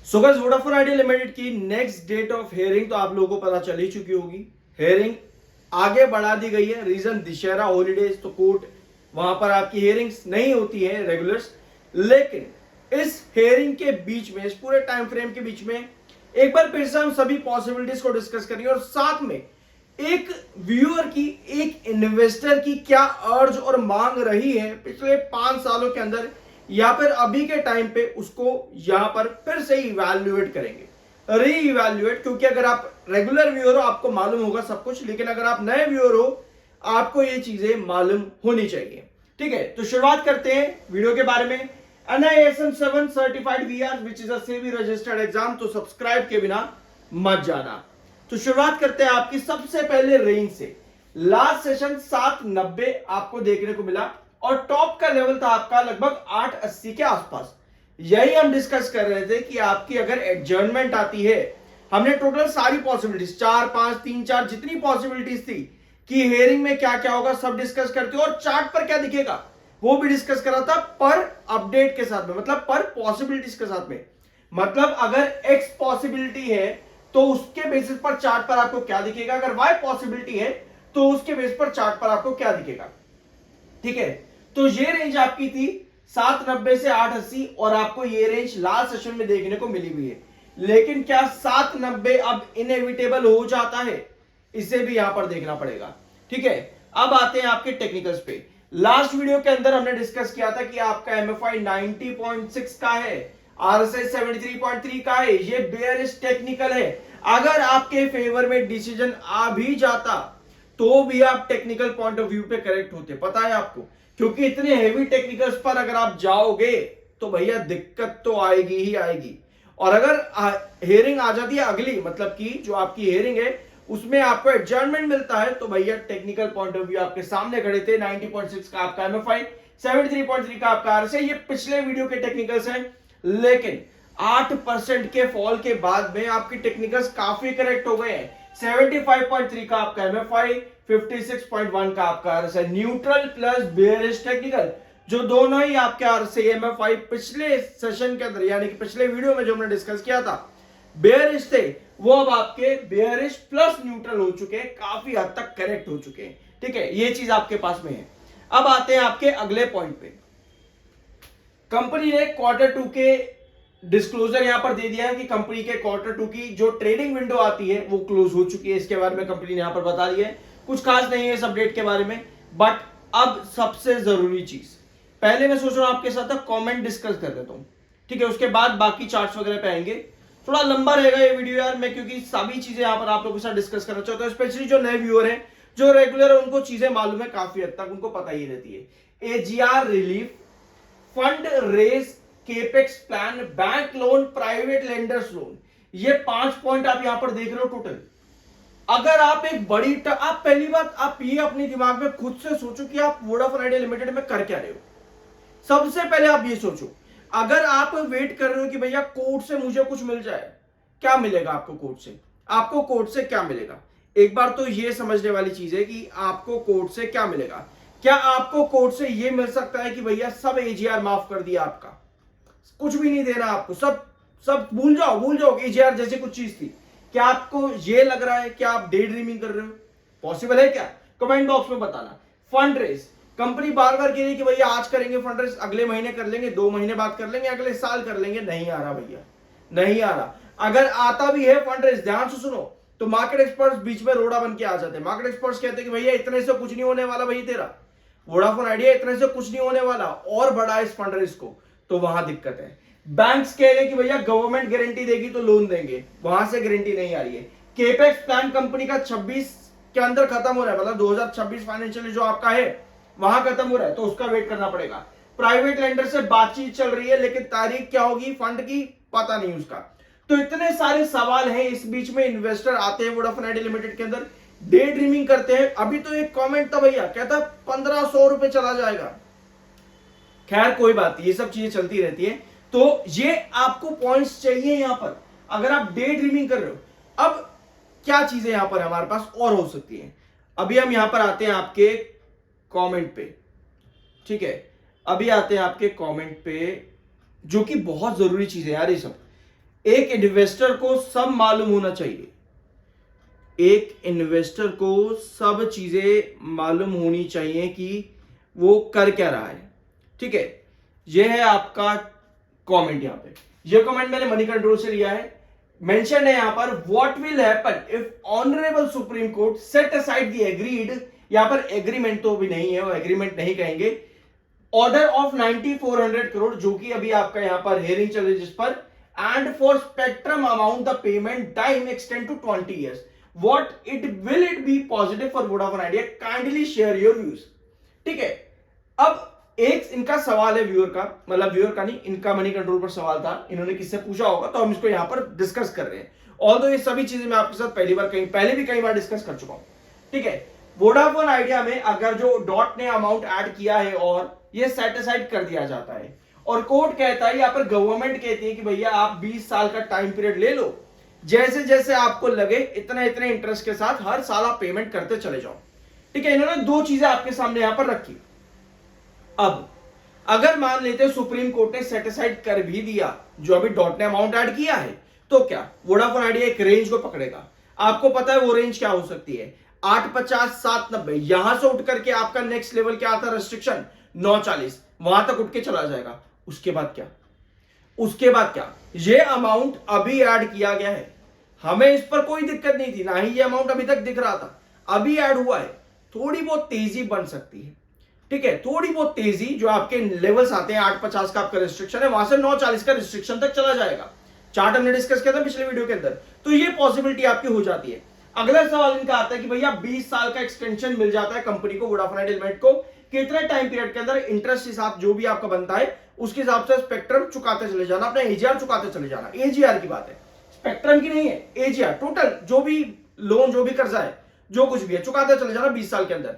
So guys Vodafone Idea limited की next date of hearing तो आप लोगों को पता चल ही चुकी होगी। हेयरिंग आगे बढ़ा दी गई है। रीजन दशहरा हॉलीडेज, तो कोर्ट वहां पर आपकी हेयरिंग्स नहीं होती है रेगुलर्स। लेकिन इस हेयरिंग के बीच में, इस पूरे टाइम फ्रेम के बीच में एक बार फिर से हम सभी पॉसिबिलिटीज को डिस्कस करेंगे और साथ में एक व्यूअर की, एक इन्वेस्टर की क्या अर्ज और मांग रही है पिछले 5 सालों के अंदर या फिर अभी के टाइम पे, उसको यहां पर फिर से इवैल्यूएट करेंगे, री इवैल्यूएट। क्योंकि अगर आप रेगुलर व्यूअर हो आपको मालूम होगा सब कुछ, लेकिन अगर आप नए व्यूअर हो आपको ये चीजें मालूम होनी चाहिए। ठीक है, तो शुरुआत करते हैं वीडियो के बारे में। NISM 7 certified VR which is a SEBI registered exam, तो सब्सक्राइब के बिना मत जाना। तो शुरुआत करते हैं आपकी सबसे पहले रेंज से। लास्ट सेशन 790 आपको देखने को मिला और टॉप का लेवल था आपका लगभग 880 के आसपास। यही हम डिस्कस कर रहे थे कि आपकी अगर एडजर्नमेंट आती है, हमने टोटल सारी पॉसिबिलिटीज 4 5 3 4 जितनी पॉसिबिलिटीज थी कि हेयरिंग में क्या क्या होगा सब डिस्कस करते हो और चार्ट पर क्या दिखेगा वो भी डिस्कस करा था, पर अपडेट के साथ में, मतलब पर पॉसिबिलिटीज के साथ में। मतलब अगर एक्स पॉसिबिलिटी है तो उसके बेसिस पर चार्ट पर आपको क्या दिखेगा, अगर वाई पॉसिबिलिटी है तो उसके बेस पर चार्ट पर आपको क्या दिखेगा। ठीक है, तो ये रेंज आपकी थी 790 से 880 और आपको ये रेंज लास्ट सेशन में देखने को मिली हुई है। लेकिन क्या 790 अब इनएविटेबल हो जाता है, इसे भी यहां पर देखना पड़ेगा। ठीक है, अब आते हैं आपके टेक्निकल्स पे। लास्ट वीडियो के अंदर हमने डिस्कस किया था कि आपका MFI 90.6 का है, RSI 73.3 का है, ये बेयरिश टेक्निकल है। अगर आपके फेवर में डिसीजन आ भी जाता तो भी आप टेक्निकल पॉइंट ऑफ व्यू पे करेक्ट होते, पता है आपको। क्योंकि इतने हेवी टेक्निकल्स पर अगर आप जाओगे तो भैया दिक्कत तो आएगी ही आएगी। और अगर हेयरिंग आ जाती है अगली, मतलब कि जो आपकी हेयरिंग है उसमें आपको एडजर्नमेंट मिलता है, तो भैया टेक्निकल पॉइंट ऑफ व्यू आपके सामने खड़े थे। 90.6 का आपका MFI, 73.3 का आपका RSI, ये पिछले वीडियो के टेक्निकल्स हैं। लेकिन 8% के फॉल के बाद में आपकी टेक्निकल्स काफी करेक्ट हो गए हैं। 75.3 का आपका MFI, 56.1 का आपका RSI, neutral plus bearish technical, जो दोनों ही आपके RSI MFI पिछले सेशन के अंदर, यानी कि पिछले वीडियो में जो हमने डिस्कस किया था बेयरिश थे, वो अब आपके बेयरिश प्लस न्यूट्रल हो चुके हैं, काफी हद तक करेक्ट हो चुके हैं। ठीक है, ये चीज आपके पास में है। अब आते हैं आपके अगले पॉइंट पे। कंपनी ने Q2 के डिस्क्लोजर यहां पर दे दिया है कि कंपनी के Q2 की जो ट्रेडिंग विंडो आती है वो क्लोज हो चुकी है। इसके बारे में कंपनी ने यहां पर बता दिया है, कुछ खास नहीं है इस अपडेट के बारे में। बट अब सबसे जरूरी चीज, पहले मैं सोच रहा हूं आपके साथ कमेंट डिस्कस कर देता हूं, ठीक है, उसके बाद बाकी चार्ट्स वगैरह पे आएंगे। थोड़ा लंबा रहेगा ये वीडियो यार, मैं क्योंकि सभी चीजें यहां पर आप लोगों के साथ डिस्कस करना चाहता हूं। स्पेशली जो नए व्यूअर हैं, जो रेगुलर है, उनको चीजें मालूम है, काफी हद तक उनको पता ही रहती है। AGR relief, fund raise, capex plan, bank loan, private lenders loan, ये 5 पॉइंट आप यहां पर देख रहे हो टोटल। अगर आप एक बड़ी आप पहली बात आप ये अपने दिमाग में खुद से सोचो कि आप वोडाफोन आइडिया लिमिटेड में कर क्या रहे हो। सबसे पहले आप ये सोचो, अगर आप वेट कर रहे हो कि भैया कोर्ट से मुझे कुछ मिल जाए, क्या मिलेगा आपको कोर्ट से? आपको कोर्ट से क्या मिलेगा? एक बार तो ये समझने वाली चीज है कि आपको कोर्ट से क्या मिलेगा। क्या आपको कोर्ट से ये मिल सकता है कि भैया सब AGR माफ कर दिया, आपका कुछ भी नहीं देना आपको, सब सब भूल जाओ AGR जैसे कुछ चीज थी? क्या आपको ये लग रहा है कि आप डे ड्रीमिंग कर रहे हो? पॉसिबल है क्या? कमेंट बॉक्स में बताना। फंड रेस, कंपनी बार बार कह रही है कि भैया आज करेंगे फंड रेस, अगले महीने कर लेंगे, 2 महीने बाद कर लेंगे, अगले साल कर लेंगे, नहीं आ रहा भैया, नहीं आ रहा। अगर आता भी है फंड रेस, ध्यान से सुनो, तो मार्केट एक्सपर्ट्स बीच में रोड़ा बन के आ जाते हैं। मार्केट एक्सपर्ट्स कहते हैं कि भैया इतने से कुछ नहीं होने वाला, भाई तेरा वोडाफोन आइडिया इतने से कुछ नहीं होने वाला, और बड़ा इस फंड रेस को, तो वहां दिक्कत है। बैंक्स कह रहे कि भैया गवर्नमेंट गारंटी देगी तो लोन देंगे, वहां से गारंटी नहीं आ रही है। केपेक्स प्लान कंपनी का 26 के अंदर खत्म हो रहा है, मतलब 2026 फाइनेंशियल जो आपका है वहां खत्म हो रहा है, तो उसका वेट करना पड़ेगा। प्राइवेट लेंडर से बातचीत चल रही है, लेकिन तारीख क्या होगी फंड की पता नहीं उसका। तो इतने सारे सवाल हैं, इस बीच में इन्वेस्टर आते हैं वोडाफोन आइडिया लिमिटेड के अंदर, डे ड्रीमिंग करते हैं। अभी तो एक कमेंट था भैया, कहता 1500 रुपए चला जाएगा। खैर कोई बात नहीं, ये सब चीजें चलती रहती है। तो ये आपको पॉइंट्स चाहिए यहां पर, अगर आप डे ड्रीमिंग कर रहे हो। अब क्या चीजें यहां पर हमारे पास और हो सकती हैं, अभी हम यहां पर आते हैं आपके कमेंट पे। ठीक है, अभी आते हैं आपके कमेंट पे, जो कि बहुत जरूरी चीज है यार ये सब। एक इन्वेस्टर को सब मालूम होना चाहिए, एक इन्वेस्टर को सब चीजें मालूम होनी चाहिए कि वो कर क्या रहा है। ठीक है, ये है आपका कमेंट। यहां पे ये कमेंट मैंने मनी कंट्रोल से लिया है। मेंशन है यहां पर, what will happen if honourable supreme court set aside the agreed, यहां पर एग्रीमेंट तो भी नहीं है, वो एग्रीमेंट नहीं कहेंगे, ऑर्डर ऑफ 9400 करोड़, जो कि अभी आपका यहां पर हेयरिंग चल रही है जिस पर, and for spectrum amount the payment time extend to 20 years, what it will it be positive for Vodafone Idea, kindly share your views. ठीक है, अब एक इनका सवाल है व्यूअर का, मतलब व्यूअर का नहीं, इनका मनी कंट्रोल पर सवाल था, इन्होंने किससे पूछा होगा, तो हम इसको यहां पर डिस्कस कर रहे हैं। ऑल्दो ये सभी चीजें मैं आपके साथ पहले भी कई बार डिस्कस कर चुका हूं। ठीक है, वोडाफोन आइडिया में अगर जो डॉट ने अमाउंट ऐड किया है और ये सेट असाइड कर दिया जाता है, और कोर्ट कहता है, यहां पर गवर्नमेंट कहती है कि भैया आप 20 साल का टाइम पीरियड ले लो, जैसे जैसे आपको लगे इतने इतने इंटरेस्ट के साथ हर साल आप पेमेंट करते चले जाओ। ठीक है, इन्होंने दो चीजें आपके सामने यहां पर रखी। अब अगर मान लेते सुप्रीम कोर्ट ने सेटिसाइड कर भी दिया जो अभी डॉट ने अमाउंट ऐड किया है, तो क्या वोडाफोन आइडिया एक रेंज को पकड़ेगा। आपको पता है वो रेंज क्या हो सकती है, 850 790, यहां से उठ करके आपका नेक्स्ट लेवल क्या आता है, रेस्ट्रिक्शन 940, वहां तक उठ के चला जाएगा। उसके बाद क्या, उसके बाद क्या, ये अमाउंट अभी ऐड किया गया है, हमें इस पर कोई दिक्कत नहीं थी, ना ही ये अमाउंट अभी तक दिख रहा था, अभी ऐड हुआ है, थोड़ी बहुत तेजी बन सकती है। ठीक है, थोड़ी बहुत तेजी, जो आपके लेवल्स आते हैं 850 का आपका रिस्ट्रिक्शन है, वहां से 940 का रिस्ट्रिक्शन तक चला जाएगा। चार्ट हमने डिस्कस किया था पिछले वीडियो के अंदर, तो ये पॉसिबिलिटी आपकी हो जाती है। अगला सवाल इनका आता है कि भैया 20 साल का एक्सटेंशन मिल जाता है कंपनी को, वोडाफोन आइडिया लिमिटेड को, कितने टाइम पीरियड के अंदर इंटरेस्ट हिसाब जो भी आपका बनता है उसके हिसाब से स्पेक्ट्रम चुकाते चले जाना, अपना एजीआर चुकाते चले जाना। एजीआर की बात है, स्पेक्ट्रम की नहीं है, एजीआर टोटल जो भी लोन, जो भी कर्जा है, जो कुछ भी है, चुकाते चले जाना 20 साल के अंदर।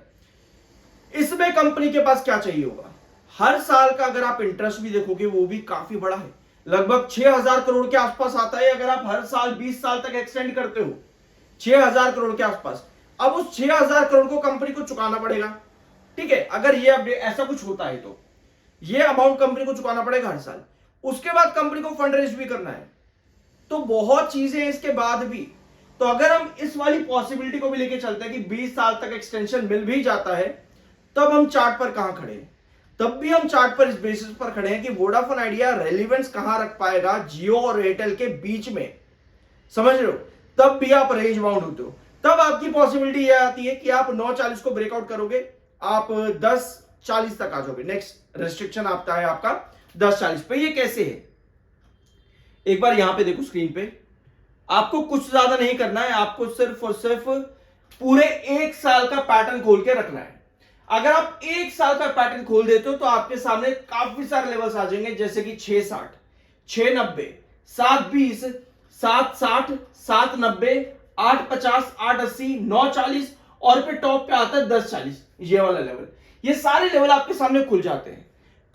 इसमें कंपनी के पास क्या चाहिए होगा, हर साल का अगर आप इंटरेस्ट भी देखोगे वो भी काफी बड़ा है, लगभग 6000 करोड़ के आसपास आता है, अगर आप हर साल 20 साल तक एक्सटेंड करते हो 6000 करोड़ के आसपास। अब उस 6000 करोड़ को कंपनी को चुकाना पड़ेगा। ठीक है, अगर ये ऐसा कुछ होता है तो ये अमाउंट कंपनी को चुकाना पड़ेगा हर साल। उसके बाद कंपनी को फंड रेज भी करना है, तो बहुत चीजें हैं इसके बाद भी। तो अगर हम इस वाली पॉसिबिलिटी को भी लेके चलते हैं कि 20 साल तक एक्सटेंशन मिल भी जाता है, तब हम चार्ट पर कहां खड़े हैं, तब भी हम चार्ट पर इस बेसिस पर खड़े हैं कि वोडाफोन आइडिया रेलिवेंस कहां रख पाएगा जियो और एयरटेल के बीच में, समझ रहे हो, तब भी आप रेंज बाउंड होते हो। तब आपकी पॉसिबिलिटी यह आती है कि आप 940 को ब्रेकआउट करोगे, आप 1040 तक आ जाओगे, नेक्स्ट रेस्ट्रिक्शन आता है आपका 1040 पे। ये कैसे है, एक बार यहां पे देखो स्क्रीन पे, आपको कुछ ज्यादा नहीं करना है, आपको सिर्फ और सिर्फ पूरे एक साल का पैटर्न खोल के रखना है। अगर आप एक साल का पैटर्न खोल देते हो तो आपके सामने काफी सारे लेवल्स आ जाएंगे, जैसे कि 660, 690, 720, 760, 790, 850, 880, 940 और फिर टॉप पे आता है 1040, ये वाला लेवल। ये सारे लेवल आपके सामने खुल जाते हैं,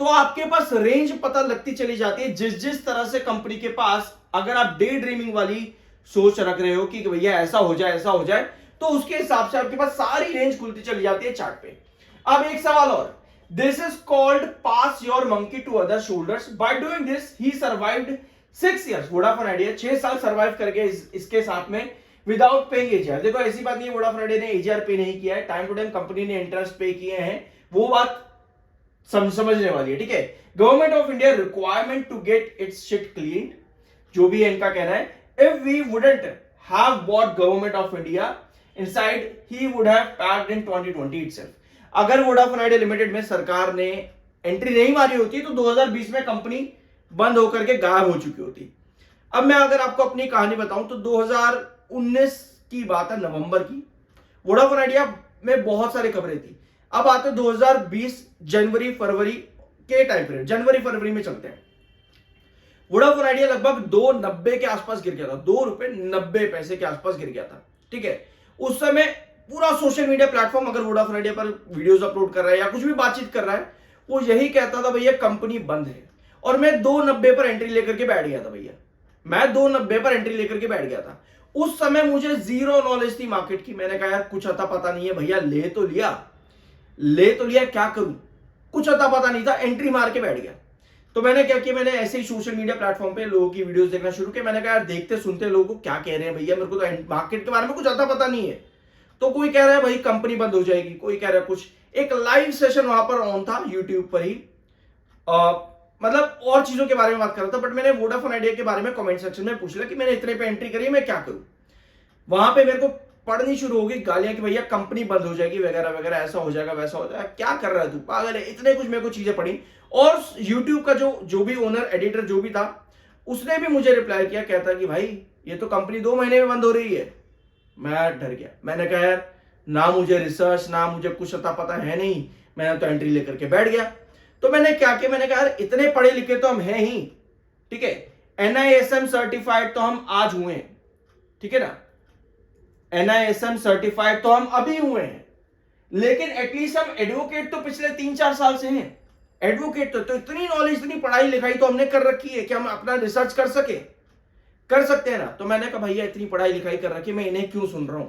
तो आपके पास रेंज पता लगती चली जाती है। जिस जिस तरह से कंपनी के पास, अगर आप डे ड्रीमिंग वाली सोच रख रहे हो कि भैया ऐसा हो जाए ऐसा हो जाए, तो उसके हिसाब से आपके पास सारी रेंज खुलती चली जाती है चार्ट पे। अब एक सवाल और, this is called pass your monkey to other shoulders, by doing this he survived 6 years। Vodafone Idea 6 साल सर्वाइव करके इसके साथ में विदाउट पेइंग एजीआर। देखो ऐसी बात नहीं है वोडाफोन आइडिया ने एजीआर पे नहीं किया है, टाइम टू टाइम कंपनी ने इंटरेस्ट पे किए हैं, वो बात समझने वाली है। ठीक है, government of India requirement to get its shit clean, जो भी इनका कहना है, if we wouldn't have bought government of India inside he would have packed in 2020 itself. अगर वोडाफोन आइडिया लिमिटेड में सरकार ने एंट्री नहीं मारी होती तो 2020 में कंपनी बंद होकर के गायब हो चुकी होती। अब मैं अगर आपको अपनी कहानी बताऊं तो 2019 की बात है, नवंबर की, वोडाफोन आइडिया में बहुत सारी खबरें थी। अब आते 2020 जनवरी फरवरी के टाइम पीरियड, जनवरी फरवरी में चलते हैं, वोडाफोन आइडिया लगभग 2.90 के आसपास गिर गया था, ₹2.90 के आसपास गिर गया था। ठीक है, उस समय पूरा सोशल मीडिया प्लेटफॉर्म अगर वोडाफोन आइडिया पर वीडियोस अपलोड कर रहा है या कुछ भी बातचीत कर रहा है, वो यही कहता था भैया कंपनी बंद है। और मैं 2.90 पर एंट्री लेकर के बैठ गया था भैया, मैं 2.90 पर एंट्री लेकर के बैठ गया था। उस समय मुझे जीरो नॉलेज थी मार्केट की, मैंने कहा यार कुछ अता पता नहीं है भैया, ले तो लिया, क्या करूं, कुछ अता पता नहीं था, एंट्री मार के बैठ गया। तो मैंने क्या किया, मैंने ऐसे ही सोशल मीडिया प्लेटफॉर्म पे लोगों की वीडियोस देखना शुरू किया। मैंने कहा यार देखते सुनते लोगों को क्या कह रहे हैं भैया, मेरे को तो मार्केट के बारे में कुछ ज्यादा पता नहीं है। तो कोई कह रहा है भाई कंपनी बंद हो जाएगी, कोई कह रहा है कुछ। एक लाइव सेशन वहां पर ऑन था यूट्यूब पर ही, मतलब और चीजों के बारे में बात कर रहा था, बट मैंने वोडाफोन आइडिया के बारे में कमेंट सेक्शन में पूछ लिया कि मैंने इतने पे एंट्री करी है, मैं क्या करूं। वहां पे मेरे को पढ़नी शुरू होगी गालियां कि भैया कंपनी बंद हो जाएगी वगैरह वगैरह, ऐसा हो जाएगा वैसा हो जाएगा, क्या कर रहा है तू, पागल है, इतने कुछ मेरे को चीजें पढ़ी। और यूट्यूब का जो भी ओनर एडिटर जो भी था, उसने भी मुझे रिप्लाई किया, कहता कि भाई ये तो कंपनी 2 महीने में बंद हो रही है। मैं डर गया, मैंने कहा यार ना मुझे रिसर्च ना मुझे कुछ अता पता है नहीं, मैंने तो एंट्री लेकर के बैठ गया। तो मैंने क्या किया, मैंने कहा यार इतने पढ़े लिखे तो हम हैं ही, ठीक है, NISM सर्टिफाइड तो हम आज हुए हैं, ठीक है ना, NISM सर्टिफाइड तो हम अभी हुए हैं, लेकिन एटलीस्ट हम एडवोकेट तो पिछले 3-4 साल से हैं। एडवोकेट तो इतनी नॉलेज, इतनी पढ़ाई लिखाई तो हमने कर रखी है कि हम अपना रिसर्च कर सकते हैं ना। तो मैंने कहा भैया इतनी पढ़ाई लिखाई कर रखी है, मैं इन्हें क्यों सुन रहा हूं,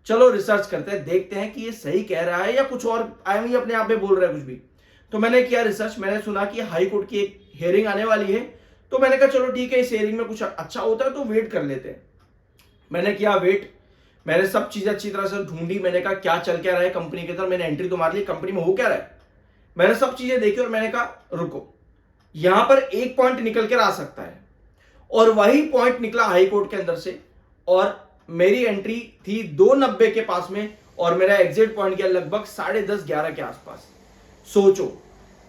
चलो रिसर्च करते हैं, देखते हैं कि ये सही कह रहा है या कुछ और आए अपने आप में बोल रहा है कुछ भी। तो मैंने किया रिसर्च, मैंने सुना कि हाई कोर्ट की एक हियरिंग आने वाली है, तो मैंने कहा चलो ठीक है, इस हियरिंग में कुछ अच्छा होता है तो वेट कर लेते हैं। मैंने किया वेट, मैंने सब चीजें अच्छी तरह से ढूंढी, मैंने कहा क्या चल क्या रहा है कंपनी के अंदर, मैंने एंट्री तो मार ली, कंपनी में हो क्या रहा है, मैंने सब चीजें देखी और मैंने कहा रुको, यहां पर एक पॉइंट निकल कर आ सकता है, और वही पॉइंट निकला हाई कोर्ट के अंदर से, और मेरी एंट्री थी 290 के पास में, और मेरा एग्जिट पॉइंट गया लगभग 10:30-11 के आसपास। सोचो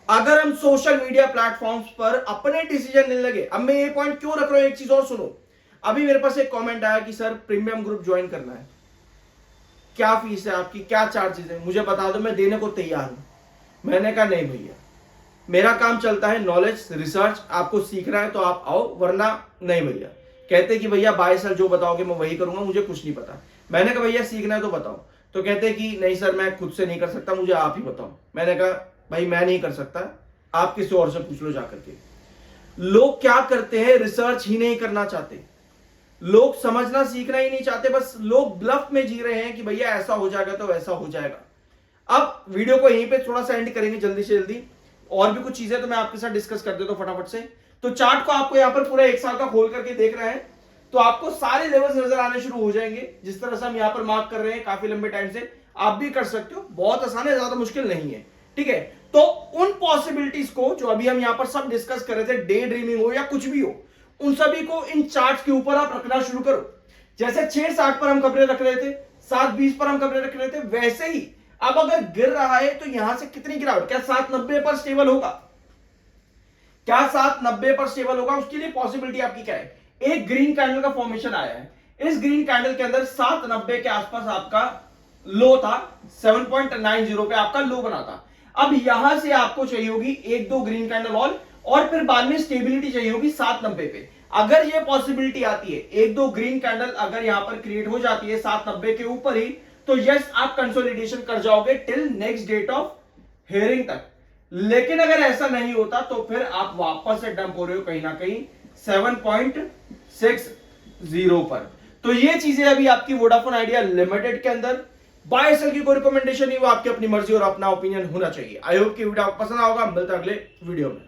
अगर हम सोशल मीडिया प्लेटफॉर्म्स पर अपने डिसीजन लेने लगे। अब मैं ये पॉइंट क्यों रख रहा हूं, एक चीज और सुनो। अभी मेरे पास एक कमेंट आया कि सर प्रीमियम ग्रुप ज्वाइन करना है, क्या फीस है आपकी, क्या चार्जेस है, मुझे बता दो, मैं देने को तैयार हूं। मैंने कहा नहीं भैया, मेरा काम चलता है नॉलेज रिसर्च, आपको सीखना है तो आप आओ, वरना नहीं भैया। कहते कि भैया बाय सेल जो बताओगे मैं वही करूंगा, मुझे कुछ नहीं पता। मैंने कहा भैया सीखना है तो बताओ। तो कहते कि नहीं सर मैं खुद से नहीं कर सकता, मुझे आप ही बताओ। मैंने कहा भाई मैं नहीं कर सकता, आप किसी और से पूछ लो जाकर के। लोग क्या करते हैं, रिसर्च ही नहीं करना चाहते, लोग समझना सीखना ही नहीं चाहते, बस लोग ब्लफ में जी रहे हैं कि भैया ऐसा हो जाएगा तो वैसा हो जाएगा। अब वीडियो को यहीं पे थोड़ा सा एंड करेंगे जल्दी से जल्दी, और भी कुछ चीजें तो मैं आपके साथ डिस्कस कर देता हूं फटाफट से। तो चार्ट को आपको यहां पर पूरा 1 साल का खोल करके देख रहे हैं तो आपको सारे लेवल्स नजर आने शुरू हो जाएंगे। जिस तरह से हम यहां पर मार्क कर रहे हैं काफी लंबे टाइम से, आप भी कर सकते हो, बहुत आसान है, ज्यादा मुश्किल नहीं है, ठीक है। तो उन पॉसिबिलिटीज को जो अभी हम यहां पर सब डिस्कस कर रहे थे, डे ड्रीमिंग हो या कुछ भी हो, उन सभी को इन चार्ट्स के ऊपर आप रखना शुरू करो। जैसे 6:60 पर हम कपड़े रख रहे थे, 7:20 पर हम कपड़े रख रहे थे, वैसे ही अब अगर गिर रहा है तो यहां से कितनी गिरावट, क्या 7:90 पर स्टेबल होगा, क्या 7:90 पर स्टेबल होगा, उसके लिए पॉसिबिलिटी आपकी क्या है। एक ग्रीन कैंडल का फॉर्मेशन आया है, इस ग्रीन कैंडल के अंदर 7:90 के आसपास आपका लो था, 7.90 पे आपका लो बना था। अब यहां से आपको चाहिए होगी 1-2 ग्रीन कैंडल और फिर बाद में स्टेबिलिटी चाहिए होगी 7:90 पे। अगर ये पॉसिबिलिटी आती है, 1-2 ग्रीन कैंडल अगर यहां पर क्रिएट हो जाती है 7:90 के ऊपर ही, तो यस आप कंसोलिडेशन कर जाओगे till next date of hearing तक। लेकिन अगर ऐसा नहीं होता तो फिर आप वापस से डंप हो रहे हो कहीं ना कहीं 7.60 पर। तो ये चीजें अभी आपकी वोडाफोन आइडिया लिमिटेड के अंदर, बाय सेल की कोई रिकमेंडेशन नहीं, वो आपकी अपनी मर्जी और अपना ओपिनियन होना चाहिए। आई होप कि वीडियो आपको पसंद आएगा, मिलता है अगले वीडियो में।